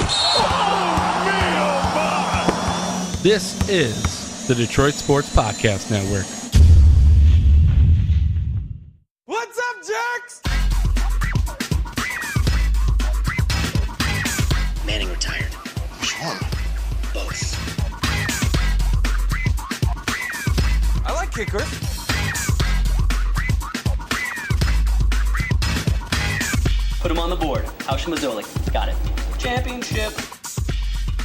Oh, me, oh, my. This is the Detroit Sports Podcast Network. What's up, jerks? Manning retired. Which one? Both. I like kickers. Put him on the board. Hauschel Mazzoli. Got it. Championship.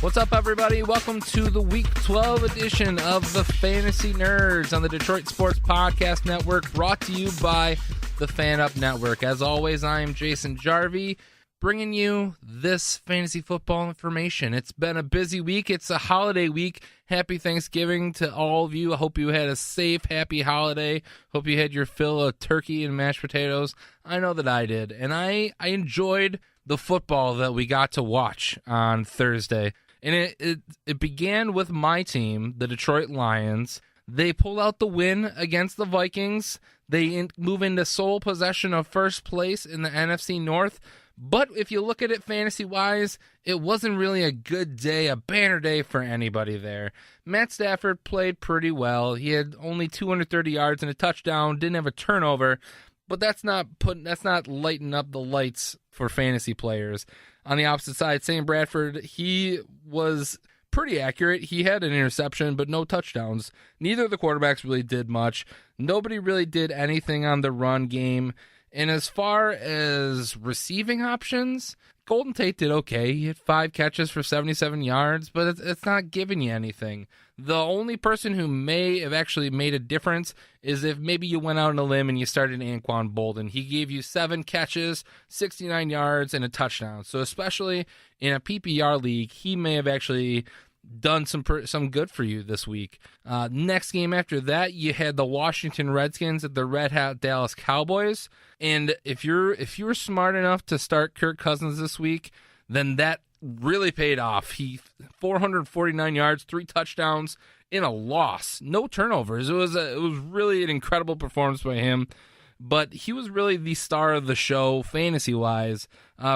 What's up, everybody? Welcome to the Week 12 edition of the Fantasy Nerds on the Detroit Sports Podcast Network, brought to you by the Fan Up Network. As always, I am Jason Jarvi, bringing you this fantasy football information. It's been a busy week. It's a holiday week. Happy Thanksgiving to all of you. I hope you had a safe, happy holiday. Hope you had your fill of turkey and mashed potatoes. I know that I did, and I enjoyed the football that we got to watch on Thursday. And it began with my team, the Detroit Lions. They pulled out the win against the Vikings. They move into sole possession of first place in the NFC North. But if you look at it fantasy-wise, it wasn't really a good day, a banner day for anybody there. Matt Stafford played pretty well. He had only 230 yards and a touchdown, didn't have a turnover. But that's not lighting up the lights for fantasy players. On the opposite side, Sam Bradford, he was pretty accurate. He had an interception, but no touchdowns. Neither of the quarterbacks really did much. Nobody really did anything on the run game. And as far as receiving options, Golden Tate did okay. He had 5 catches for 77 yards, but it's not giving you anything. The only person who may have actually made a difference is if maybe you went out on a limb and you started Anquan Bolden. He gave you 7 catches, 69 yards, and a touchdown. So especially in a PPR league, he may have actually done some good for you this week. Next game after that, you had the Washington Redskins at the Red Hat Dallas Cowboys. And if you were smart enough to start Kirk Cousins this week, then that really paid off. He 449 yards, 3 touchdowns in a loss, no turnovers. It was really an incredible performance by him. But he was really the star of the show, fantasy-wise,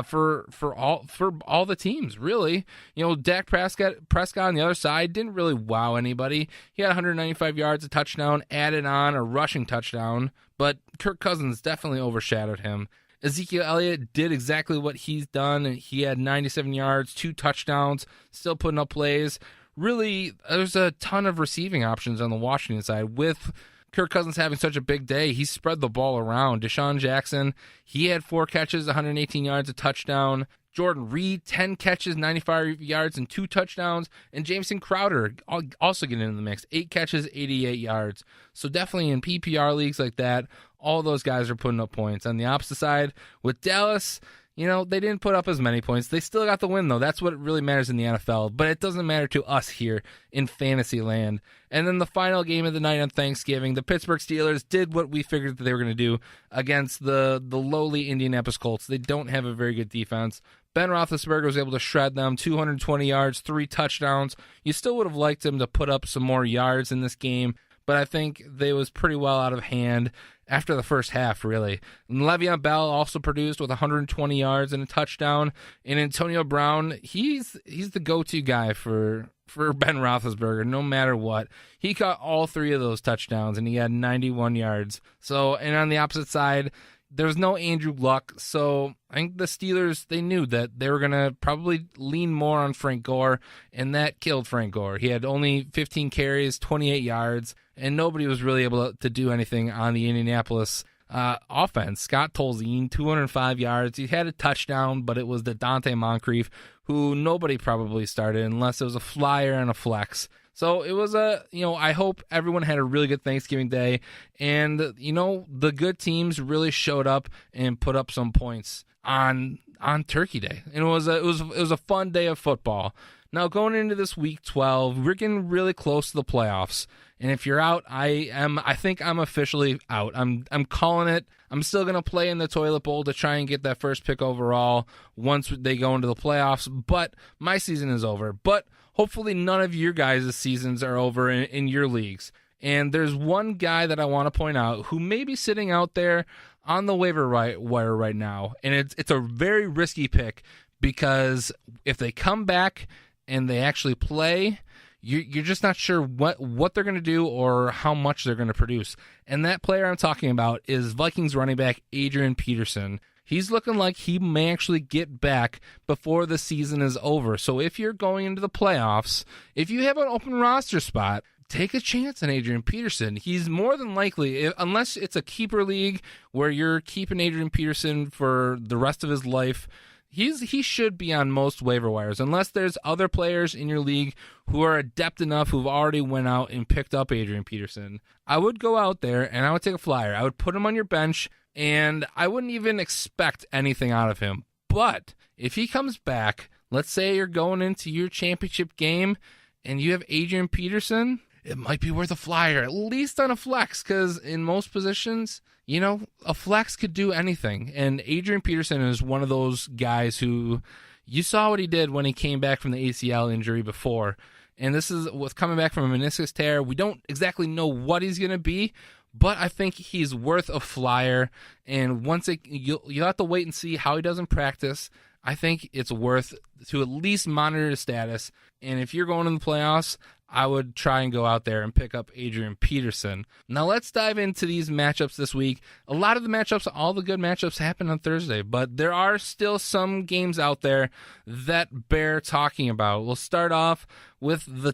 for all the teams, really. You know, Dak Prescott on the other side didn't really wow anybody. He had 195 yards, a touchdown, added on a rushing touchdown, but Kirk Cousins definitely overshadowed him. Ezekiel Elliott did exactly what he's done. He had 97 yards, 2 touchdowns, still putting up plays. Really, there's a ton of receiving options on the Washington side. With Kirk Cousins having such a big day, he spread the ball around. Deshaun Jackson, he had 4 catches, 118 yards, a touchdown. Jordan Reed, 10 catches, 95 yards, and 2 touchdowns. And Jameson Crowder also getting in the mix, 8 catches, 88 yards. So definitely in PPR leagues like that, all those guys are putting up points. On the opposite side, with Dallas, you know, they didn't put up as many points. They still got the win, though. That's what really matters in the NFL. But it doesn't matter to us here in fantasy land. And then the final game of the night on Thanksgiving, the Pittsburgh Steelers did what we figured that they were going to do against the lowly Indianapolis Colts. They don't have a very good defense. Ben Roethlisberger was able to shred them, 220 yards, 3 touchdowns. You still would have liked him to put up some more yards in this game, but I think they was pretty well out of hand after the first half, really. And Le'Veon Bell also produced with 120 yards and a touchdown. And Antonio Brown, he's the go-to guy for Ben Roethlisberger, no matter what. He caught all 3 of those touchdowns, and he had 91 yards. So, and on the opposite side, there's no Andrew Luck, so I think the Steelers, they knew that they were going to probably lean more on Frank Gore, and that killed Frank Gore. He had only 15 carries, 28 yards, and nobody was really able to do anything on the Indianapolis offense. Scott Tolzien, 205 yards. He had a touchdown, but it was the Dante Moncrief, who nobody probably started unless it was a flyer and a flex. So it was I hope everyone had a really good Thanksgiving day, and, the good teams really showed up and put up some points on Turkey Day. And it was a fun day of football. Now, going into this week 12, we're getting really close to the playoffs. And if you're out, I think I'm officially out. I'm calling it. I'm still going to play in the toilet bowl to try and get that first pick overall once they go into the playoffs. But my season is over. But hopefully none of your guys' seasons are over in your leagues. And there's one guy that I want to point out who may be sitting out there on the waiver wire right now. And it's a very risky pick because if they come back and they actually play, you're just not sure what they're going to do or how much they're going to produce. And that player I'm talking about is Vikings running back Adrian Peterson. He's looking like he may actually get back before the season is over. So if you're going into the playoffs, if you have an open roster spot, take a chance on Adrian Peterson. He's more than likely, unless it's a keeper league where you're keeping Adrian Peterson for the rest of his life, he should be on most waiver wires, unless there's other players in your league who are adept enough who've already went out and picked up Adrian Peterson. I would go out there and I would take a flyer. I would put him on your bench, and I wouldn't even expect anything out of him. But if he comes back, let's say you're going into your championship game and you have Adrian Peterson, it might be worth a flyer, at least on a flex, because in most positions, a flex could do anything. And Adrian Peterson is one of those guys who, you saw what he did when he came back from the ACL injury before. And this is with coming back from a meniscus tear. We don't exactly know what he's going to be, but I think he's worth a flyer. And you'll have to wait and see how he does in practice. I think it's worth to at least monitor his status. And if you're going in the playoffs, I would try and go out there and pick up Adrian Peterson. Now let's dive into these matchups this week. A lot of the matchups, all the good matchups happen on Thursday, but there are still some games out there that bear talking about. We'll start off with the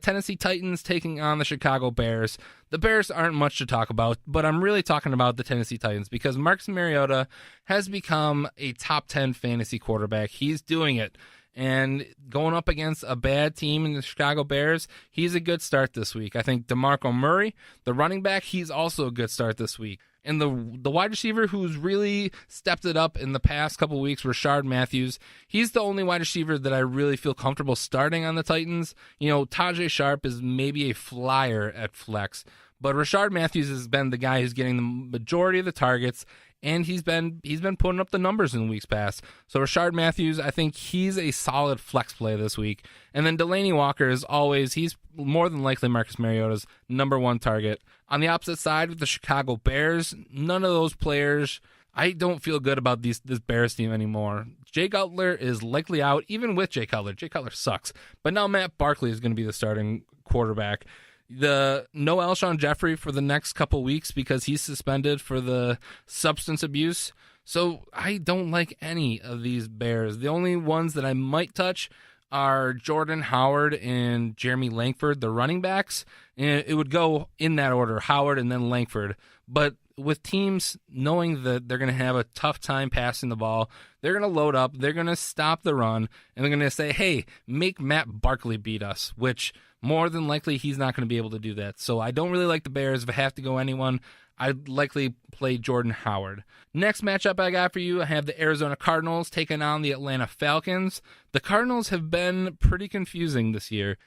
Tennessee Titans taking on the Chicago Bears. The Bears aren't much to talk about, but I'm really talking about the Tennessee Titans because Marcus Mariota has become a top 10 fantasy quarterback. He's doing it. And going up against a bad team in the Chicago Bears, he's a good start this week. I think DeMarco Murray, the running back, he's also a good start this week. And the wide receiver who's really stepped it up in the past couple weeks, Rashard Matthews, he's the only wide receiver that I really feel comfortable starting on the Titans. Tajay Sharp is maybe a flyer at flex, but Rashard Matthews has been the guy who's getting the majority of the targets, and he's been putting up the numbers in weeks past. So Rashard Matthews, I think he's a solid flex play this week. And then Delanie Walker is always, he's more than likely Marcus Mariota's number one target. On the opposite side with the Chicago Bears, none of those players, I don't feel good about this Bears team anymore. Jay Cutler is likely out, even with Jay Cutler. Jay Cutler sucks. But now Matt Barkley is going to be the starting quarterback. No Alshon Jeffrey for the next couple weeks because he's suspended for the substance abuse. So I don't like any of these Bears. The only ones that I might touch are Jordan Howard and Jeremy Langford, the running backs. And it would go in that order, Howard and then Langford. But with teams knowing that they're going to have a tough time passing the ball, they're going to load up, they're going to stop the run, and they're going to say, hey, make Matt Barkley beat us, which more than likely he's not going to be able to do that. So I don't really like the Bears. If I have to go anyone, I'd likely play Jordan Howard. Next matchup I got for you, I have the Arizona Cardinals taking on the Atlanta Falcons. The Cardinals have been pretty confusing this year.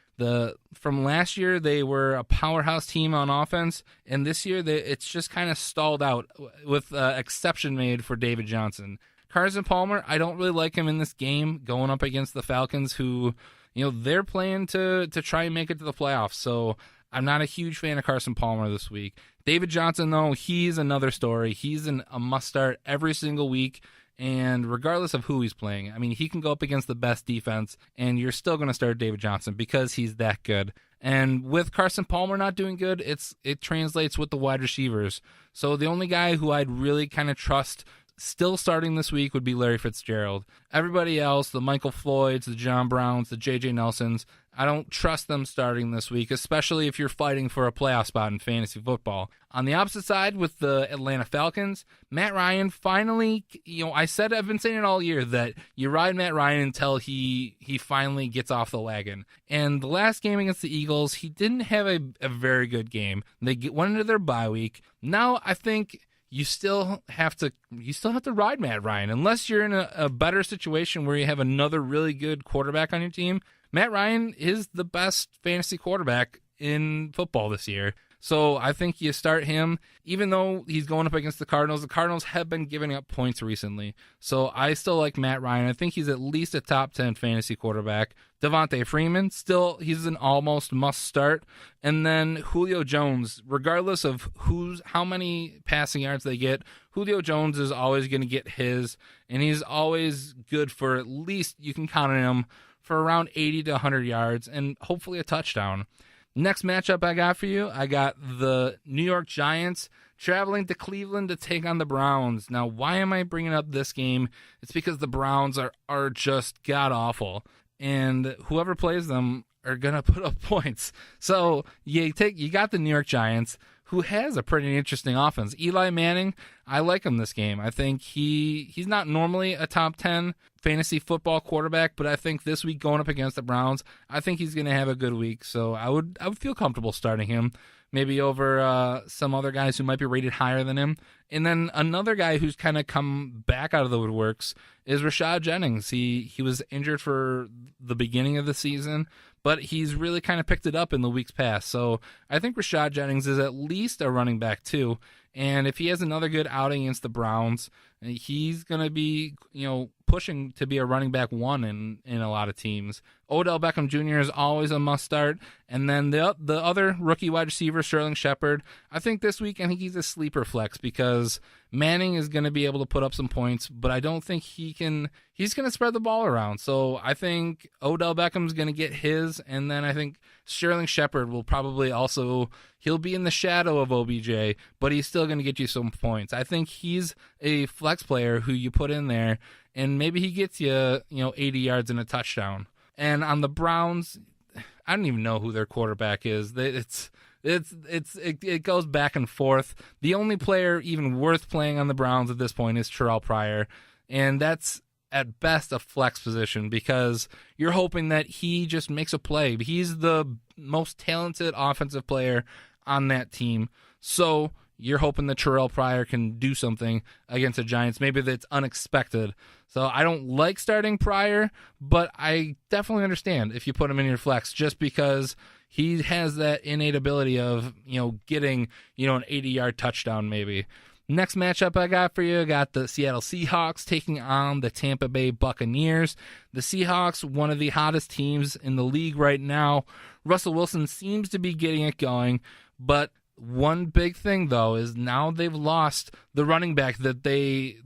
From last year, they were a powerhouse team on offense, and this year it's just kind of stalled out, with exception made for David Johnson. Carson Palmer, I don't really like him in this game going up against the Falcons, who, they're playing to try and make it to the playoffs. So I'm not a huge fan of Carson Palmer this week. David Johnson, though, he's another story. He's a must-start every single week, and regardless of who he's playing, I mean, he can go up against the best defense, and you're still going to start David Johnson because he's that good. And with Carson Palmer not doing good, it translates with the wide receivers. So the only guy who I'd really kind of trust still starting this week would be Larry Fitzgerald. Everybody else, the Michael Floyds, the John Browns, the J.J. Nelsons, I don't trust them starting this week, especially if you're fighting for a playoff spot in fantasy football. On the opposite side with the Atlanta Falcons, Matt Ryan finally, I've been saying it all year that you ride Matt Ryan until he finally gets off the wagon. And the last game against the Eagles, he didn't have a very good game. They went into their bye week. Now I think you still have to ride Matt Ryan unless you're in a better situation where you have another really good quarterback on your team. Matt Ryan is the best fantasy quarterback in football this year. So I think you start him, even though he's going up against the Cardinals. The Cardinals have been giving up points recently. So I still like Matt Ryan. I think he's at least a top 10 fantasy quarterback. Devontae Freeman, still, he's an almost must start. And then Julio Jones, regardless of how many passing yards they get, Julio Jones is always going to get his, and he's always good for at least, you can count on him, for around 80 to 100 yards and hopefully a touchdown. Next matchup I got for you, I got the New York Giants traveling to Cleveland to take on the Browns. Now, why am I bringing up this game? It's because the Browns are just god-awful, and whoever plays them are going to put up points. So you got the New York Giants, who has a pretty interesting offense. Eli Manning, I like him this game. I think he's not normally a top 10 fantasy football quarterback, but I think this week going up against the Browns, I think he's going to have a good week. So I would feel comfortable starting him, maybe over some other guys who might be rated higher than him. And then another guy who's kind of come back out of the woodworks is Rashad Jennings. He was injured for the beginning of the season, but he's really kind of picked it up in the weeks past. So I think Rashad Jennings is at least a running back too. And if he has another good outing against the Browns, he's going to be, pushing to be a running back one in a lot of teams. Odell Beckham Jr. is always a must start. And then the other rookie wide receiver, Sterling Shepard, I think this week, I think he's a sleeper flex because Manning is going to be able to put up some points, but I don't think he's going to spread the ball around. So I think Odell Beckham's going to get his, and then I think Sterling Shepard will probably also, he'll be in the shadow of OBJ, but he's still going to get you some points. I think he's a flex player who you put in there, and maybe he gets you, 80 yards and a touchdown. And on the Browns, I don't even know who their quarterback is. It goes back and forth. The only player even worth playing on the Browns at this point is Terrell Pryor, and that's at best a flex position because you're hoping that he just makes a play. He's the most talented offensive player on that team, so you're hoping that Terrell Pryor can do something against the Giants, maybe that's unexpected. So I don't like starting Pryor, but I definitely understand if you put him in your flex just because he has that innate ability of, getting, an 80-yard touchdown maybe. Next matchup I got for you, I got the Seattle Seahawks taking on the Tampa Bay Buccaneers. The Seahawks, one of the hottest teams in the league right now. Russell Wilson seems to be getting it going, but one big thing, though, is now they've lost the running back that they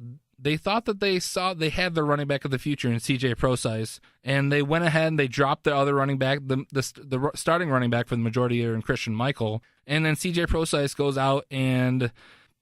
thought that they had the running back of the future in CJ Prosise, and they went ahead and they dropped the other running back, the starting running back for the majority year in Christian Michael, and then CJ Prosise goes out and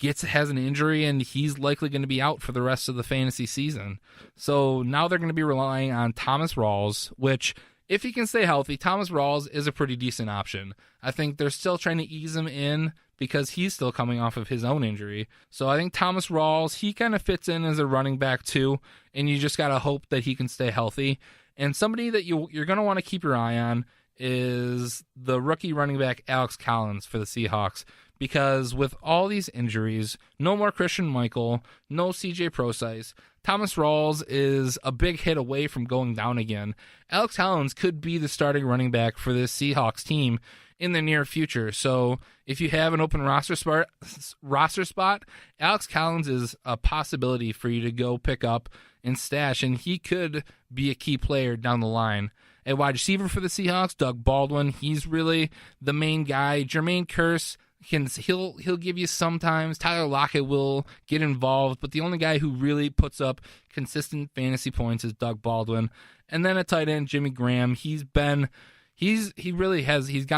has an injury, and he's likely going to be out for the rest of the fantasy season. So now they're going to be relying on Thomas Rawls, which, if he can stay healthy, Thomas Rawls is a pretty decent option. I think they're still trying to ease him in because he's still coming off of his own injury. So I think Thomas Rawls, he kind of fits in as a running back too, and you just got to hope that he can stay healthy. And somebody that you're going to want to keep your eye on is the rookie running back Alex Collins for the Seahawks, because with all these injuries, no more Christian Michael, no CJ Prosise, Thomas Rawls is a big hit away from going down again. Alex Collins could be the starting running back for this Seahawks team in the near future. So if you have an open roster spot, Alex Collins is a possibility for you to go pick up and stash, and he could be a key player down the line. At wide receiver for the Seahawks, Doug Baldwin, he's really the main guy. Jermaine Kearse, he'll give you sometimes. Tyler Lockett will get involved, but the only guy who really puts up consistent fantasy points is Doug Baldwin. And then at tight end, Jimmy Graham, he's gotten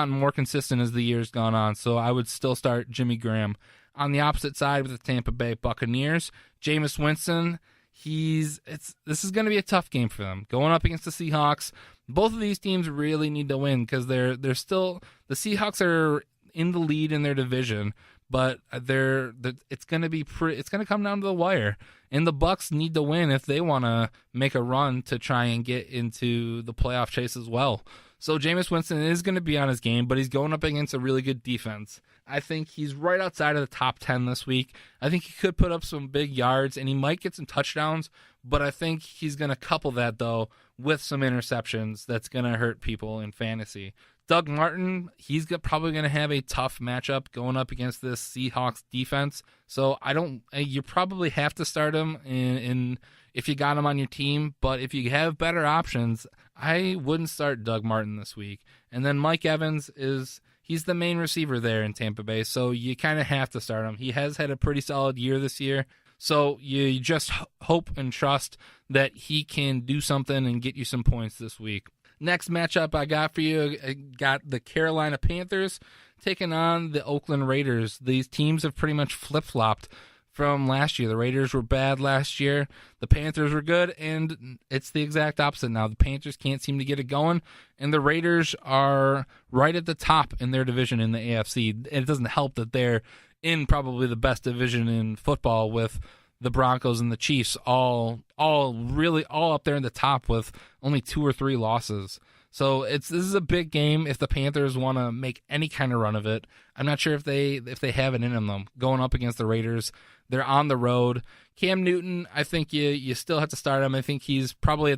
more consistent as the year's gone on, so I would still start Jimmy Graham. On the opposite side with the Tampa Bay Buccaneers, Jameis Winston, this is going to be a tough game for them. Going up against the Seahawks, both of these teams really need to win because they're still, the Seahawks are in the lead in their division, but it's going to come down to the wire, and the Bucs need to win if they want to make a run to try and get into the playoff chase as well. So Jameis Winston is going to be on his game, but he's going up against a really good defense. I think he's right outside of the top 10 this week. I think he could put up some big yards, and he might get some touchdowns, but I think he's going to couple that, though, with some interceptions that's going to hurt people in fantasy. Doug Martin, he's probably going to have a tough matchup going up against this Seahawks defense. So you probably have to start him in if you got him on your team. But if you have better options, I wouldn't start Doug Martin this week. And then Mike Evans he's the main receiver there in Tampa Bay. So you kind of have to start him. He has had a pretty solid year this year. So you just hope and trust that he can do something and get you some points this week. Next matchup I got for you, I got the Carolina Panthers taking on the Oakland Raiders. These teams have pretty much flip-flopped from last year. The Raiders were bad last year. The Panthers were good, and it's the exact opposite now. The Panthers can't seem to get it going, and the Raiders are right at the top in their division in the AFC. It doesn't help that they're in probably the best division in football with the Broncos and the Chiefs all up there in the top with only 2 or 3 losses. So this is a big game if the Panthers want to make any kind of run of it. I'm not sure if they have it in them going up against the Raiders. They're on the road. Cam Newton, I think you still have to start him. I think he's probably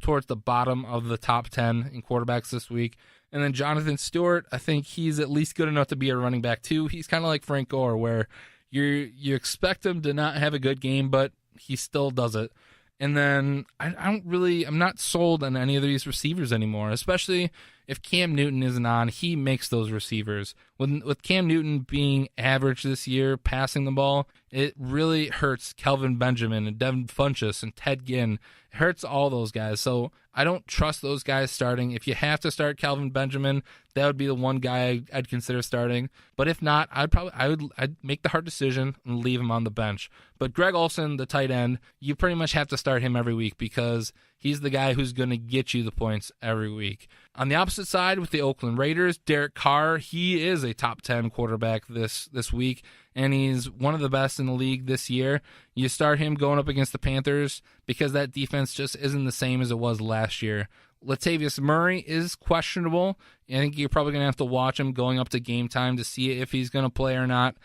towards the bottom of the top 10 in quarterbacks this week. And then Jonathan Stewart, I think he's at least good enough to be a running back too. He's kind of like Frank Gore, where you expect him to not have a good game, but he still does it. And then I'm not sold on any of these receivers anymore, especially if Cam Newton isn't on. He makes those receivers. With Cam Newton being average this year, passing the ball, it really hurts Kelvin Benjamin and Devin Funchess and Ted Ginn. It hurts all those guys. So I don't trust those guys starting. If you have to start Kelvin Benjamin, that would be the one guy I'd consider starting. But if not, I'd make the hard decision and leave him on the bench. But Greg Olsen, the tight end, you pretty much have to start him every week because he's the guy who's going to get you the points every week. On the opposite side with the Oakland Raiders, Derek Carr, he is a top 10 quarterback this week, and he's one of the best in the league this year. You start him going up against the Panthers because that defense just isn't the same as it was last year. Latavius Murray is questionable. I think you're probably going to have to watch him going up to game time to see if he's going to play or not.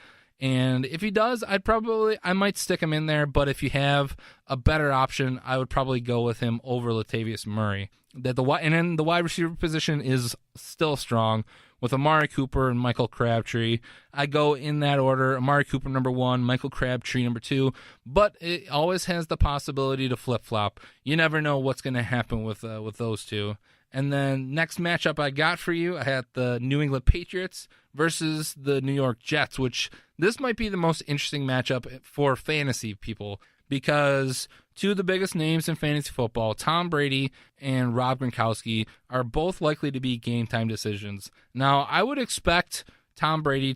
And if he does, I might stick him in there, but if you have a better option, I would probably go with him over Latavius Murray. And then the wide receiver position is still strong with Amari Cooper and Michael Crabtree. I go in that order: Amari Cooper number 1, Michael Crabtree number 2, but it always has the possibility to flip-flop. You never know what's going to happen with those two. And then next matchup I got for you, I had the New England Patriots versus the New York Jets, which this might be the most interesting matchup for fantasy people because two of the biggest names in fantasy football, Tom Brady and Rob Gronkowski, are both likely to be game time decisions. Now, I would expect Tom Brady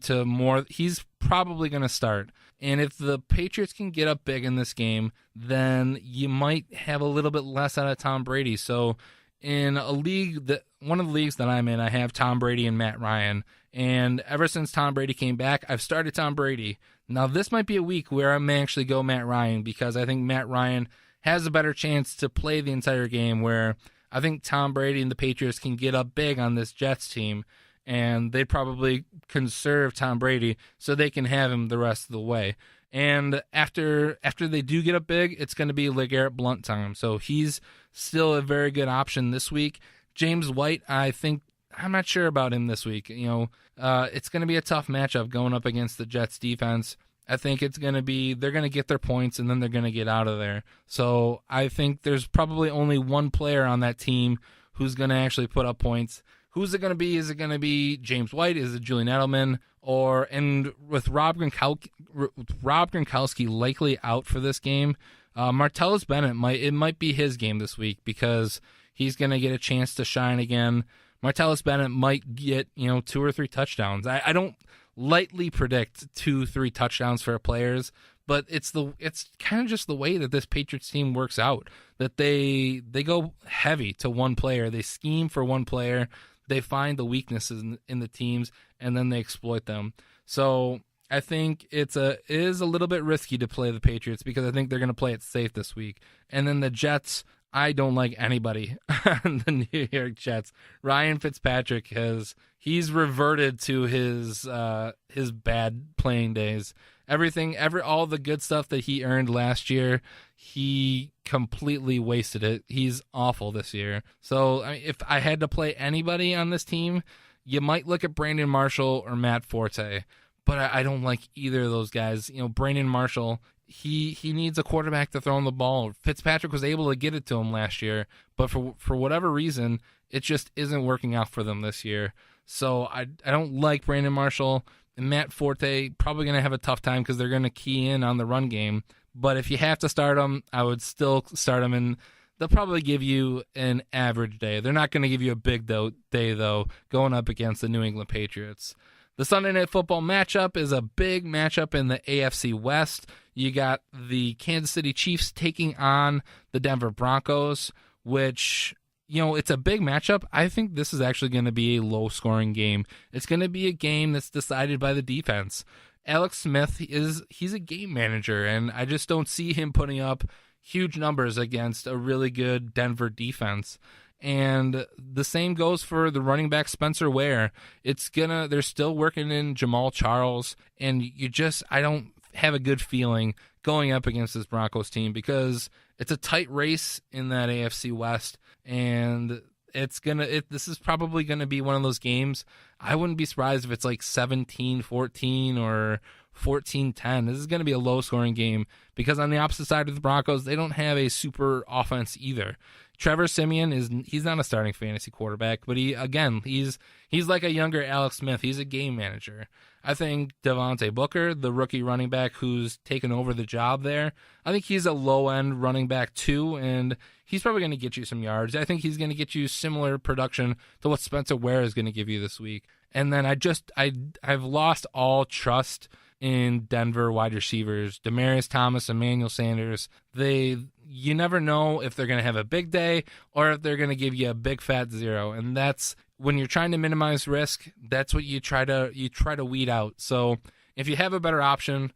he's probably going to start. And if the Patriots can get up big in this game, then you might have a little bit less out of Tom Brady. So in one of the leagues that I'm in, I have Tom Brady and Matt Ryan. And ever since Tom Brady came back, I've started Tom Brady. Now, this might be a week where I may actually go Matt Ryan because I think Matt Ryan has a better chance to play the entire game, where I think Tom Brady and the Patriots can get up big on this Jets team, and they'd probably conserve Tom Brady so they can have him the rest of the way. And after they do get up big, it's going to be LeGarrette Blount time. So he's still a very good option this week. James White, I'm not sure about him this week. It's going to be a tough matchup going up against the Jets defense. I think they're going to get their points and then they're going to get out of there. So I think there's probably only one player on that team who's going to actually put up points. Who's it going to be? Is it going to be James White? Is it Julian Edelman? And with Rob Gronkowski likely out for this game, Martellus Bennett might be his game this week because he's going to get a chance to shine again. Martellus Bennett might get 2 or 3 touchdowns. I don't lightly predict 2-3 touchdowns for players, but it's kind of just the way that this Patriots team works out, that they go heavy to one player. They scheme for one player. They find the weaknesses in the teams, and then they exploit them. So I think it is a little bit risky to play the Patriots because I think they're going to play it safe this week. And then the Jets, I don't like anybody on the New York Jets. Ryan Fitzpatrick he's reverted to his bad playing days. All the good stuff that he earned last year, he completely wasted it. He's awful this year. So if I had to play anybody on this team, You might look at Brandon Marshall or Matt Forte, but I don't like either of those guys. Brandon Marshall, he needs a quarterback to throw him the ball. Fitzpatrick was able to get it to him last year, but for whatever reason, it just isn't working out for them this year. So I don't like Brandon Marshall. And Matt Forte probably going to have a tough time because they're going to key in on the run game. But if you have to start them, I would still start them, and they'll probably give you an average day. They're not going to give you a big day, though, going up against the New England Patriots. The Sunday Night Football matchup is a big matchup in the AFC West. You got the Kansas City Chiefs taking on the Denver Broncos, which, it's a big matchup. I think this is actually going to be a low-scoring game. It's going to be a game that's decided by the defense. Alex Smith, he's a game manager, and I just don't see him putting up huge numbers against a really good Denver defense. And the same goes for the running back Spencer Ware. They're still working in Jamal Charles, and I don't have a good feeling going up against this Broncos team because it's a tight race in that AFC West, and this is probably gonna be one of those games. I wouldn't be surprised if it's like 17-14 or 14-10. This is gonna be a low scoring game because on the opposite side of the Broncos, they don't have a super offense either. Trevor Siemian he's not a starting fantasy quarterback, but he's like a younger Alex Smith. He's a game manager. I think Devontae Booker, the rookie running back who's taken over the job there, I think he's a low-end running back too, and he's probably going to get you some yards. I think he's going to get you similar production to what Spencer Ware is going to give you this week. And then I've lost all trust in Denver wide receivers. Demaryius Thomas, Emmanuel Sanders, you never know if they're going to have a big day or if they're going to give you a big fat zero. And that's when you're trying to minimize risk, that's what you try to weed out. So if you have a better option,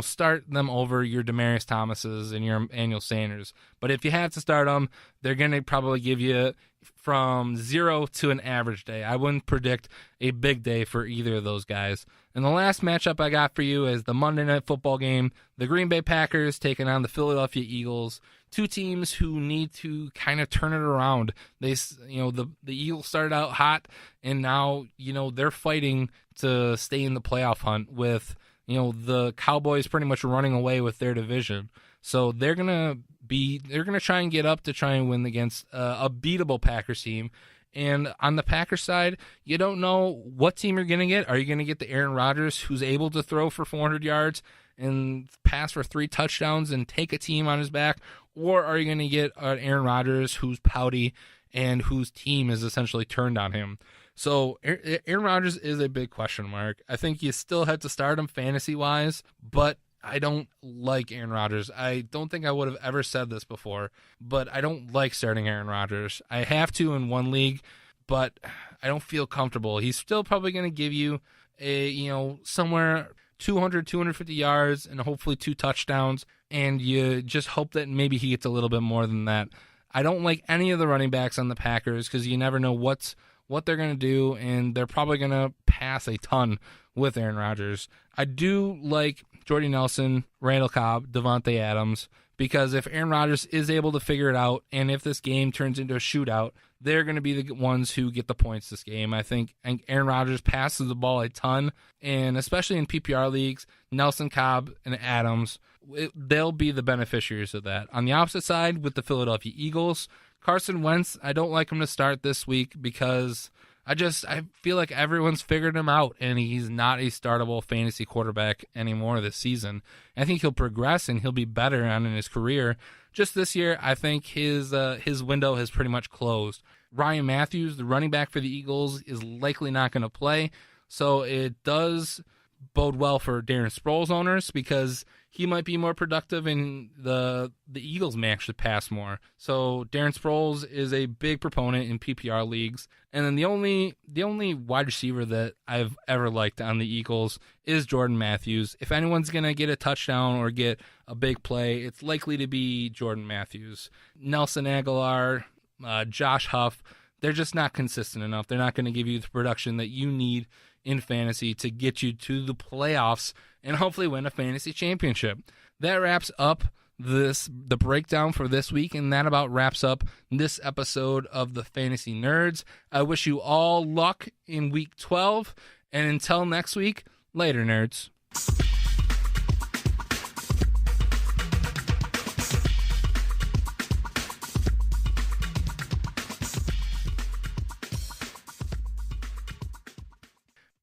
start them over your Demaryius Thomases and your Emmanuel Sanders. But if you have to start them, they're going to probably give you from 0 to an average day. I wouldn't predict a big day for either of those guys. And the last matchup I got for you is the Monday Night Football game. The Green Bay Packers taking on the Philadelphia Eagles. Two teams who need to kind of turn it around. The Eagles started out hot, and now, they're fighting to stay in the playoff hunt with, the Cowboys pretty much running away with their division. So they're gonna try and get up to try and win against a beatable Packers team. And on the Packers side, you don't know what team you're going to get. Are you going to get the Aaron Rodgers who's able to throw for 400 yards and pass for 3 touchdowns and take a team on his back? Or are you going to get an Aaron Rodgers who's pouty and whose team is essentially turned on him? So Aaron Rodgers is a big question mark. I think you still have to start him fantasy-wise, but I don't like Aaron Rodgers. I don't think I would have ever said this before, but I don't like starting Aaron Rodgers. I have to in one league, but I don't feel comfortable. He's still probably going to give you somewhere 200, 250 yards and hopefully 2 touchdowns, and you just hope that maybe he gets a little bit more than that. I don't like any of the running backs on the Packers because you never know what they're going to do, and they're probably going to pass a ton with Aaron Rodgers. I do like Jordy Nelson, Randall Cobb, Devontae Adams, because if Aaron Rodgers is able to figure it out, and if this game turns into a shootout, they're going to be the ones who get the points this game. I think Aaron Rodgers passes the ball a ton, and especially in PPR leagues, Nelson, Cobb, and Adams, they'll be the beneficiaries of that. On the opposite side, with the Philadelphia Eagles, Carson Wentz, I don't like him to start this week because I feel like everyone's figured him out, and he's not a startable fantasy quarterback anymore this season. I think he'll progress and he'll be better on in his career. Just this year, I think his window has pretty much closed. Ryan Matthews, the running back for the Eagles, is likely not going to play, so it does bode well for Darren Sproles owners because he might be more productive and the Eagles may actually pass more. So Darren Sproles is a big proponent in PPR leagues. And then the only wide receiver that I've ever liked on the Eagles is Jordan Matthews. If anyone's going to get a touchdown or get a big play, it's likely to be Jordan Matthews. Nelson Aguilar, Josh Huff, they're just not consistent enough. They're not going to give you the production that you need in fantasy to get you to the playoffs and hopefully win a fantasy championship. That wraps up the breakdown for this week, and that about wraps up this episode of the Fantasy Nerds. I wish you all luck in Week 12, and until next week, later, nerds.